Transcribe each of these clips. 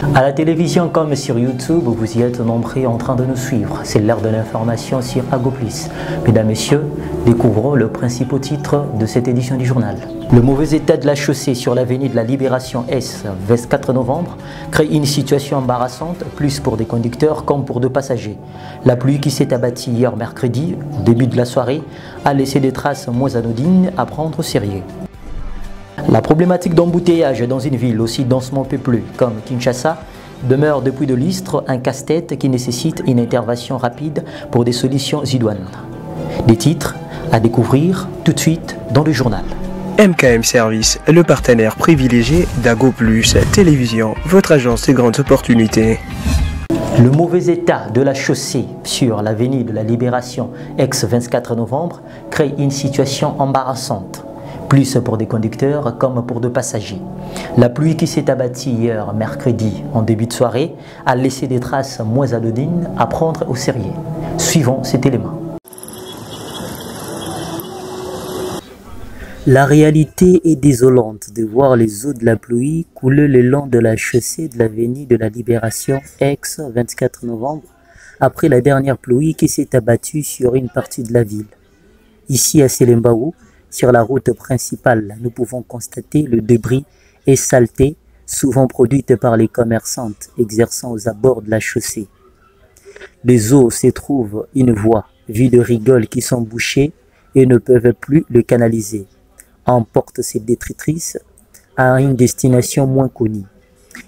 À la télévision comme sur YouTube, vous y êtes nombreux en train de nous suivre. C'est l'heure de l'information sur Agoplus. Mesdames, Messieurs, découvrons le principal titre de cette édition du journal. Le mauvais état de la chaussée sur l'avenue de la Libération S, 24 novembre, crée une situation embarrassante, plus pour des conducteurs comme pour des passagers. La pluie qui s'est abattue hier mercredi, au début de la soirée, a laissé des traces moins anodines à prendre au sérieux. La problématique d'embouteillage dans une ville aussi densément peuplée comme Kinshasa demeure depuis de lustres un casse-tête qui nécessite une intervention rapide pour des solutions idoines. Des titres à découvrir tout de suite dans le journal. MKM Service, le partenaire privilégié d'Agoplus Télévision, votre agence de grandes opportunités. Le mauvais état de la chaussée sur l'avenue de la Libération ex-24 novembre crée une situation embarrassante, plus pour des conducteurs comme pour des passagers. La pluie qui s'est abattue hier mercredi en début de soirée a laissé des traces moins anodines à prendre au sérieux. Suivons cet élément. La réalité est désolante de voir les eaux de la pluie couler le long de la chaussée de l'avenue de la Libération ex-24 novembre après la dernière pluie qui s'est abattue sur une partie de la ville. Ici à Selembaou, sur la route principale, nous pouvons constater le débris et saleté souvent produite par les commerçantes exerçant aux abords de la chaussée. Les eaux se trouvent une voie vue de rigoles qui sont bouchées et ne peuvent plus le canaliser. Emporte ces détritrices à une destination moins connue.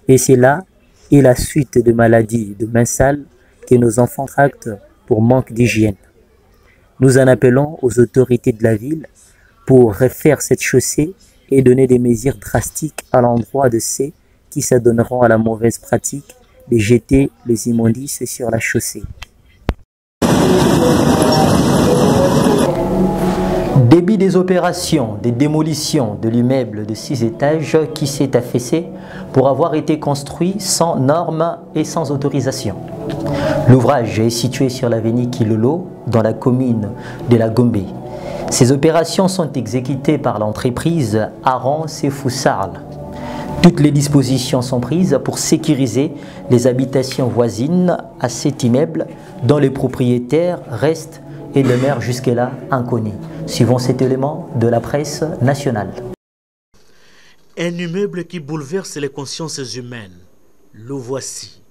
Et c'est là et la suite de maladies de mains sales que nos enfants tractent pour manque d'hygiène. Nous en appelons aux autorités de la ville pour refaire cette chaussée et donner des mesures drastiques à l'endroit de ceux qui s'adonneront à la mauvaise pratique de jeter les immondices sur la chaussée. Début des opérations de démolition de l'immeuble de 6 étages qui s'est affaissé pour avoir été construit sans normes et sans autorisation. L'ouvrage est situé sur l'avenue Kilolo, dans la commune de la Gombe. Ces opérations sont exécutées par l'entreprise Aron Sefoussarl. Toutes les dispositions sont prises pour sécuriser les habitations voisines à cet immeuble dont les propriétaires restent et demeurent jusque-là inconnus. Suivons cet élément de la presse nationale. Un immeuble qui bouleverse les consciences humaines. Le voici,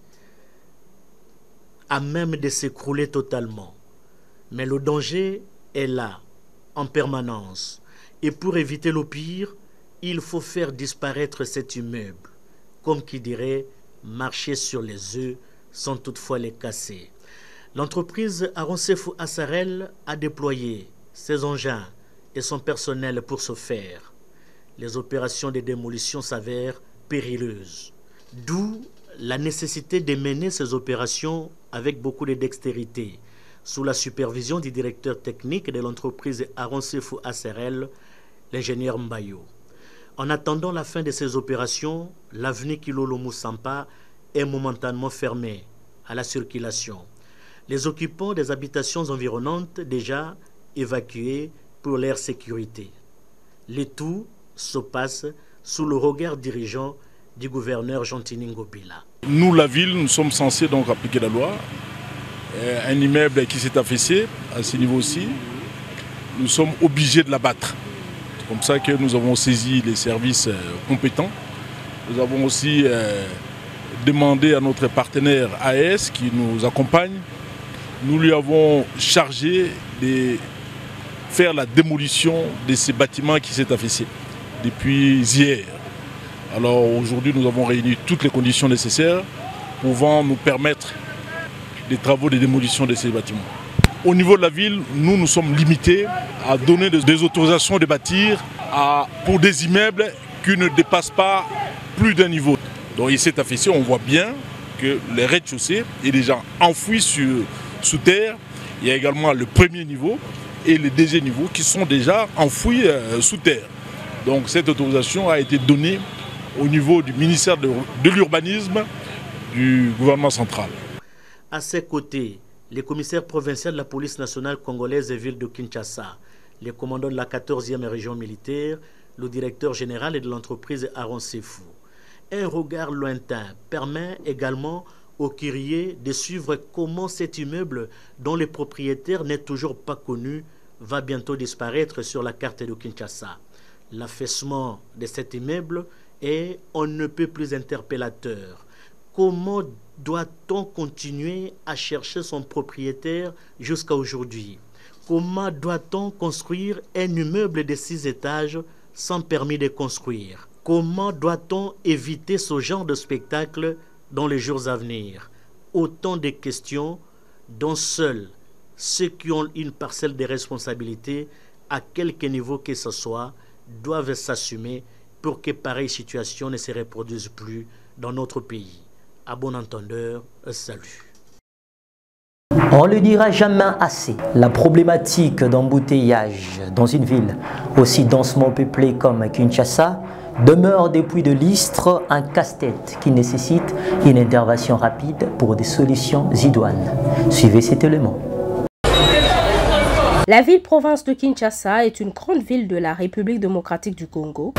à même de s'écrouler totalement. Mais le danger est là, en permanence. Et pour éviter le pire, il faut faire disparaître cet immeuble. Comme qui dirait, marcher sur les œufs sans toutefois les casser. L'entreprise Aron Sefoussarl a déployé ses engins et son personnel pour ce faire. Les opérations de démolition s'avèrent périlleuses. D'où la nécessité de mener ces opérations avec beaucoup de dextérité, sous la supervision du directeur technique de l'entreprise Aron Sefoussarl, l'ingénieur Mbayo. En attendant la fin de ces opérations, l'avenue Kilolo Moussampa est momentanément fermée à la circulation. Les occupants des habitations environnantes déjà évacués pour leur sécurité. Le tout se passe sous le regard dirigeant du gouverneur Jean-Tini Ngobila. Nous, la ville, nous sommes censés donc appliquer la loi. Un immeuble qui s'est affaissé à ce niveau-ci, nous sommes obligés de l'abattre. C'est comme ça que nous avons saisi les services compétents. Nous avons aussi demandé à notre partenaire AES qui nous accompagne. Nous lui avons chargé de faire la démolition de ces bâtiments qui s'est affaissé depuis hier. Alors aujourd'hui, nous avons réuni toutes les conditions nécessaires pouvant nous permettre des travaux de démolition de ces bâtiments. Au niveau de la ville, nous sommes limités à donner des autorisations de bâtir pour des immeubles qui ne dépassent pas plus d'un niveau. Donc il s'est affaissé, on voit bien que le rez-de-chaussée est déjà enfoui sous terre. Il y a également le premier niveau et le deuxième niveau qui sont déjà enfouis sous terre. Donc cette autorisation a été donnée au niveau du ministère de l'urbanisme du gouvernement central. À ses côtés, les commissaires provinciaux de la police nationale congolaise et ville de Kinshasa, les commandants de la 14e région militaire, le directeur général et de l'entreprise Aron Sefou. Un regard lointain permet également aux curieux de suivre comment cet immeuble, dont le propriétaire n'est toujours pas connu, va bientôt disparaître sur la carte de Kinshasa. L'affaissement de cet immeuble est on ne peut plus interpellateur. Comment doit-on continuer à chercher son propriétaire jusqu'à aujourd'hui? Comment doit-on construire un immeuble de 6 étages sans permis de construire? Comment doit-on éviter ce genre de spectacle dans les jours à venir? Autant de questions dont seuls ceux qui ont une parcelle de responsabilité, à quelque niveau que ce soit, doivent s'assumer pour que pareille situation ne se reproduise plus dans notre pays. À bon entendeur, salut. On ne le dira jamais assez, la problématique d'embouteillage dans une ville aussi densément peuplée comme Kinshasa demeure depuis de lustres un casse-tête qui nécessite une intervention rapide pour des solutions idoines. Suivez cet élément. La ville-province de Kinshasa est une grande ville de la République démocratique du Congo.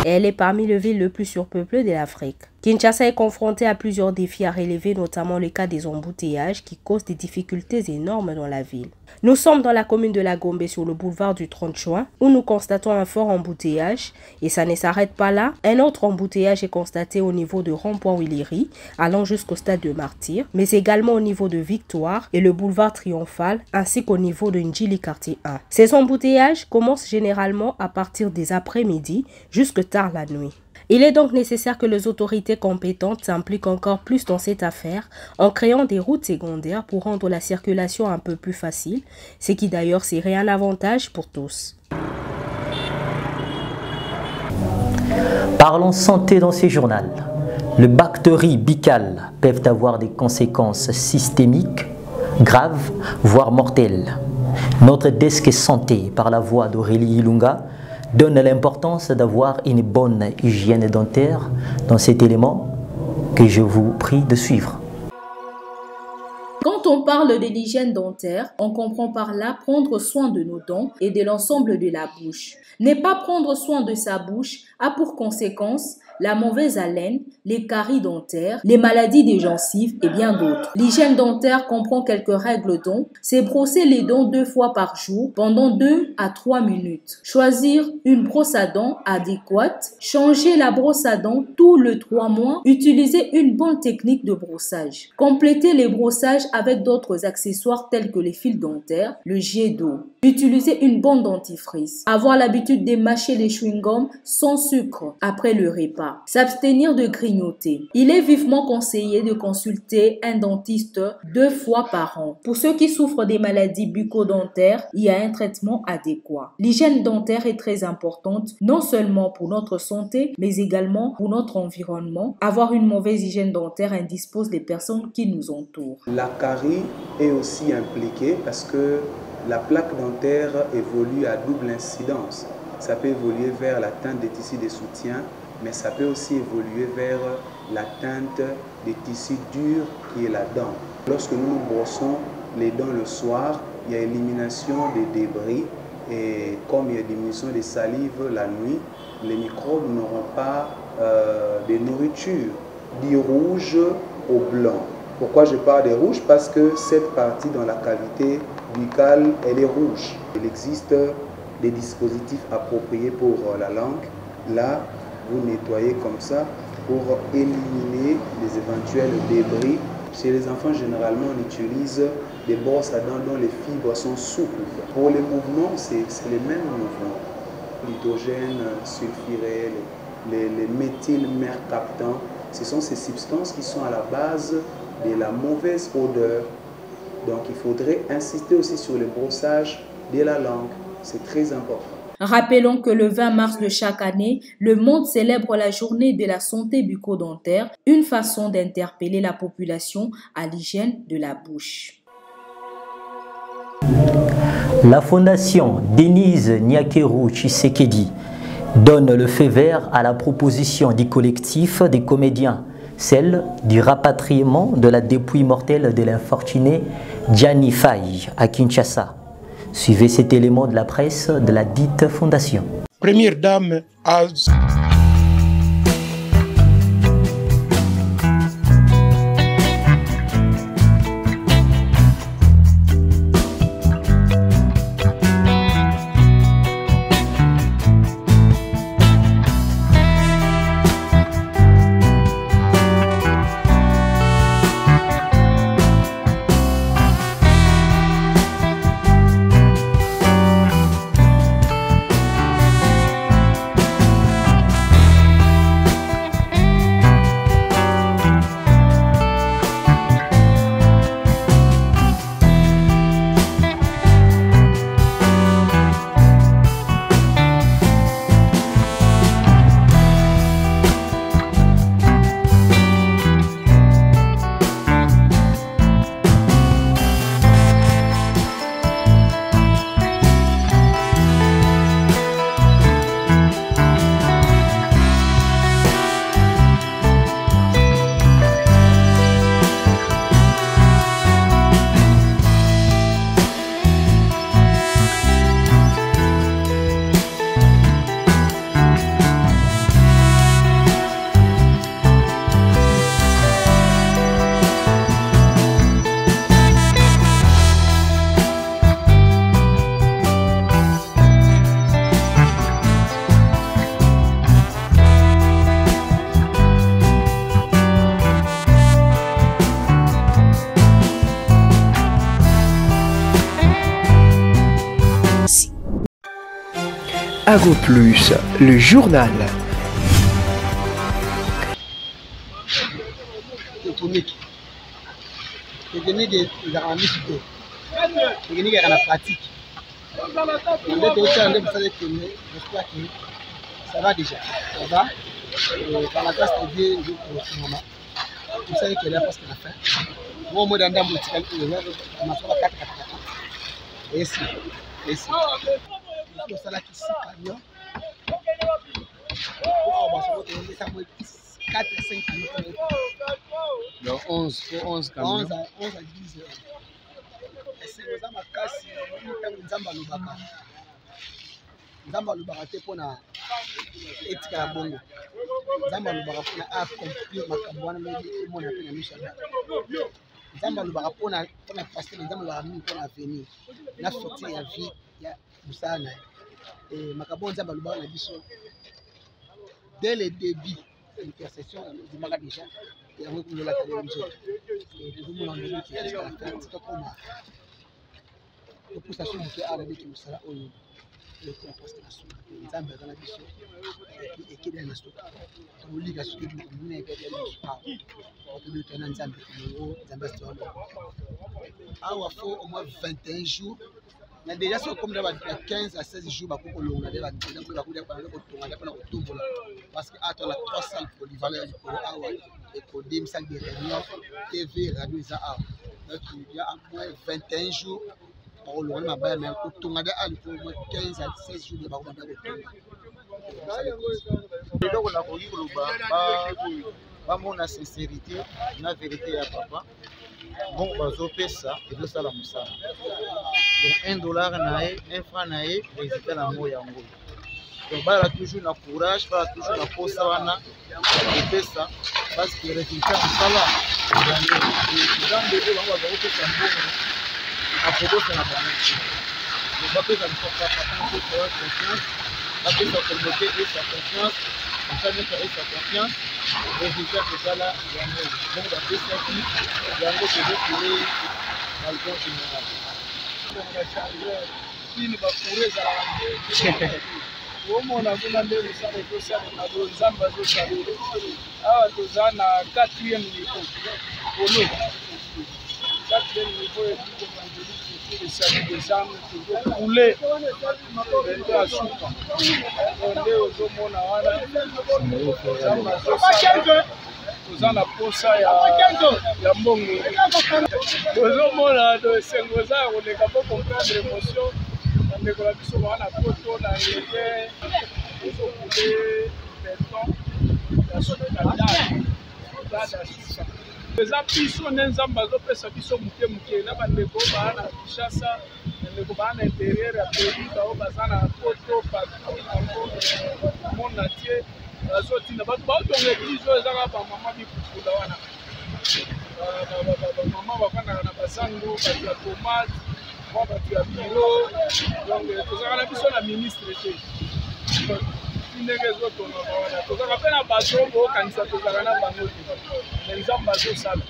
Elle est parmi les villes les plus surpeuplées de l'Afrique. Kinshasa est confrontée à plusieurs défis à relever, notamment le cas des embouteillages qui causent des difficultés énormes dans la ville. Nous sommes dans la commune de La Gombe sur le boulevard du 30 juin où nous constatons un fort embouteillage et ça ne s'arrête pas là. Un autre embouteillage est constaté au niveau de Rond-Point Willery allant jusqu'au stade de Martyr, mais également au niveau de Victoire et le boulevard Triomphal ainsi qu'au niveau de Ndjili quartier 1. Ces embouteillages commencent généralement à partir des après-midi jusque tard la nuit. Il est donc nécessaire que les autorités compétentes s'impliquent encore plus dans cette affaire en créant des routes secondaires pour rendre la circulation un peu plus facile, ce qui d'ailleurs serait un avantage pour tous. Parlons santé dans ce journal. Les bactéries bicales peuvent avoir des conséquences systémiques, graves, voire mortelles. Notre desk santé, par la voix d'Aurélie Ilunga, donne l'importance d'avoir une bonne hygiène dentaire dans cet élément que je vous prie de suivre. Quand on parle de l'hygiène dentaire, on comprend par là prendre soin de nos dents et de l'ensemble de la bouche. Ne pas prendre soin de sa bouche a pour conséquence la mauvaise haleine, les caries dentaires, les maladies des gencives et bien d'autres. L'hygiène dentaire comprend quelques règles dont c'est brosser les dents 2 fois par jour pendant 2 à 3 minutes. Choisir une brosse à dents adéquate, changer la brosse à dents tous les 3 mois, utiliser une bonne technique de brossage. Compléter les brossages avec d'autres accessoires tels que les fils dentaires, le jet d'eau. Utiliser une bonne dentifrice. Avoir l'habitude de mâcher les chewing-gums sans sucre après le repas. S'abstenir de grignoter. Il est vivement conseillé de consulter un dentiste 2 fois par an. Pour ceux qui souffrent des maladies bucco-dentaires, il y a un traitement adéquat. L'hygiène dentaire est très importante, non seulement pour notre santé, mais également pour notre environnement. Avoir une mauvaise hygiène dentaire indispose les personnes qui nous entourent. La carie est aussi impliquée parce que la plaque dentaire évolue à double incidence. Ça peut évoluer vers l'atteinte des tissus de soutien, mais ça peut aussi évoluer vers l'atteinte des tissus durs qui est la dent. Lorsque nous brossons les dents le soir, il y a élimination des débris et comme il y a diminution des salives la nuit, les microbes n'auront pas de nourriture, du rouge au blanc. Pourquoi je parle des rouges? Parce que cette partie dans la cavité buccale, elle est rouge. Il existe des dispositifs appropriés pour la langue. Là, vous nettoyez comme ça pour éliminer les éventuels débris. Chez les enfants, généralement, on utilise des brosses à dents dont les fibres sont souples. Pour les mouvements, c'est les mêmes mouvements. L'hydrogène sulfuré, les méthylmercaptans, ce sont ces substances qui sont à la base de la mauvaise odeur. Donc, il faudrait insister aussi sur le brossage de la langue. C'est très important. Rappelons que le 20 mars de chaque année, le monde célèbre la journée de la santé bucco-dentaire, une façon d'interpeller la population à l'hygiène de la bouche. La fondation Denise Nyakeru Tshisekedi donne le feu vert à la proposition du collectif des comédiens, celle du rapatriement de la dépouille mortelle de l'infortuné Gianni Faye à Kinshasa. Suivez cet élément de la presse de la dite fondation. Première dame a Ago Plus, le journal. Technique ezalaka na misu te, technique ezalaka na pratique. Nde tootala nde mosala ekende, j'espère que ça va déjà, ça va. Par la classe de Dieu, je maman. Tout ça est là parce que la fin. Moi, au moins, dans le monde, on a fait 4 et ici. Tout ça là qui s'est camion. On va se retrouver 4 et 5 camions. Donc 11 camions. 11 à 10 heures. Et c'est aux hommes à casse, nous sommes à Lubaka. Nzamba alobaka te mpona etika ya bongo. Nzamba alobaka mpona accomplir makambo wana ndenge emona mpe na miso ya bato. Nzamba alobaka mpona paster, nzamba alobaka mingi mpona avenir na futur ya vie ya mosala na ye. Makambo nzamba alobaka na biso dès le début l'intercession ezimaka déjà yango ekololaka lelo nzoto. Tozomona ndenge jusqu'à la fin tikakoma topusa so moto awa beki mosala oyo parce que la soupe nzambe azala biso ekede na soupe tolika soki muna ekede na soupe tolika na nzambe nzambe asitoa awa faut au moins 21 jours na déjà c'est comme d'abord 15 à 16 jours bakoko longa de parce que attends la 3 salles polyvalentes pour awa et codim salle de réunion TV radio ça a donc il y a au moins 21 jours. On a un mais au moins 15 à 16 jours de baroba donc on a connu pas mon sincérité la vérité à papa bon bazo pesa et de ça la musala donc $1 nae 1 franc nae résultat na moya yango donc bala toujours na courage bala toujours na posa wana pesa parce que résultat musala dans de bango bazo pesa mbongo à propos de la banque. Le papier ça ne faut pas confiance, la communauté et sa confiance, la famille et sa confiance, le résultat de ça là, il y a un bon papier ça qui, il y a un gros projet pour les balcons général. On a changé, il va courir à la au monde a demandé de ça et tout ça, on a besoin de ça. Ah, tout ça na 4e niveau. Pour nous. 4e niveau et puis le salut des âmes toujours coulé de la soupe. On est aux hommes on a la posa ya mbongo. Aux hommes de Sengoza, on est capable de comprendre l'émotion. On est capable de voir la photo, la légère, les eaux coulées, la soupe, la soupe. Eza biso ne nzamba azopesa biso muke na bandeko bana Kinshasa bandeko bana intérieur ya pays bao baza na poto partout monde entier bazotinda bato baotonga église oyo ezaka bamama bikukula wana bamama bafandaka na basango bato ya tomate mwa bato ya biro donc tozalaka na biso na ministre te ndenge ezotongaka wana tozalaka mpe na bato bokanisa tozalaka na bango te me nzambe azosala.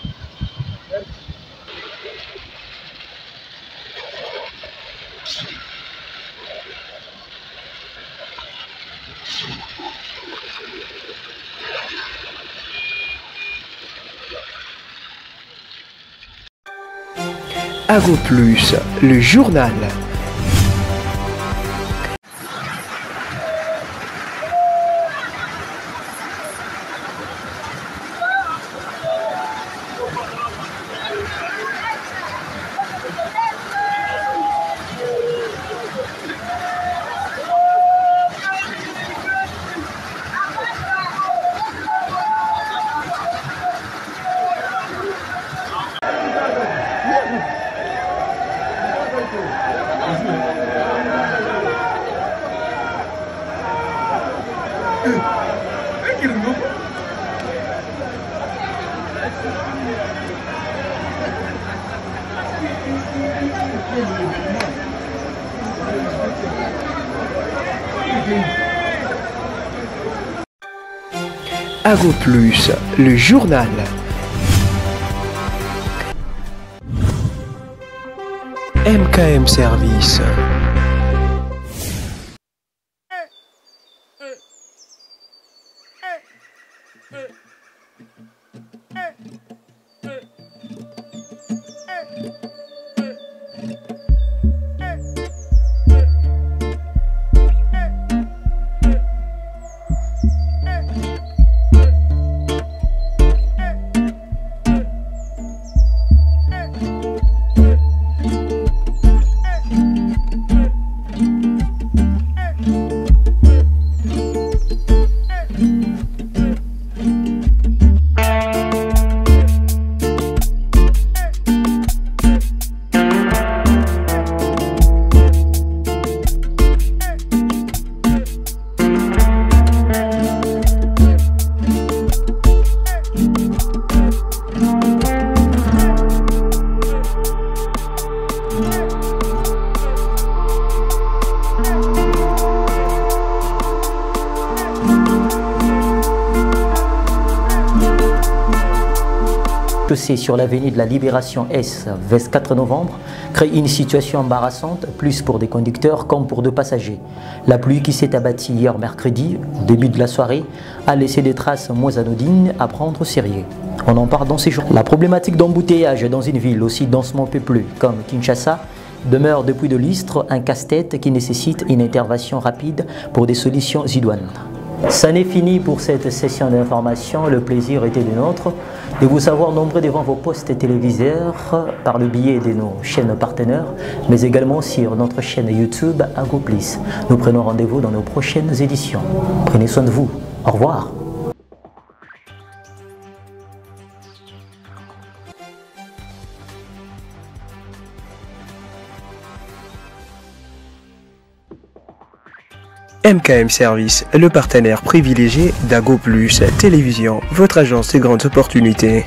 Ago Plus, le journal. Ago Plus, le journal. MKM Service. chaussée sur l'avenue de la Libération S, 24 novembre, crée une situation embarrassante, plus pour des conducteurs comme pour des passagers. La pluie qui s'est abattue hier mercredi, au début de la soirée, a laissé des traces moins anodines à prendre au sérieux. On en parle dans ces jours. La problématique d'embouteillage dans une ville aussi densément peuplée comme Kinshasa demeure depuis de lustres un casse-tête qui nécessite une intervention rapide pour des solutions idoines. Ça n'est fini pour cette session d'information. Le plaisir était de nôtre de vous savoir nombreux devant vos postes téléviseurs par le biais de nos chaînes partenaires, mais également sur notre chaîne YouTube AgoPlus. Nous prenons rendez-vous dans nos prochaines éditions. Prenez soin de vous. Au revoir. MKM Service, le partenaire privilégié d'Ago Plus Télévision, votre agence de grandes opportunités.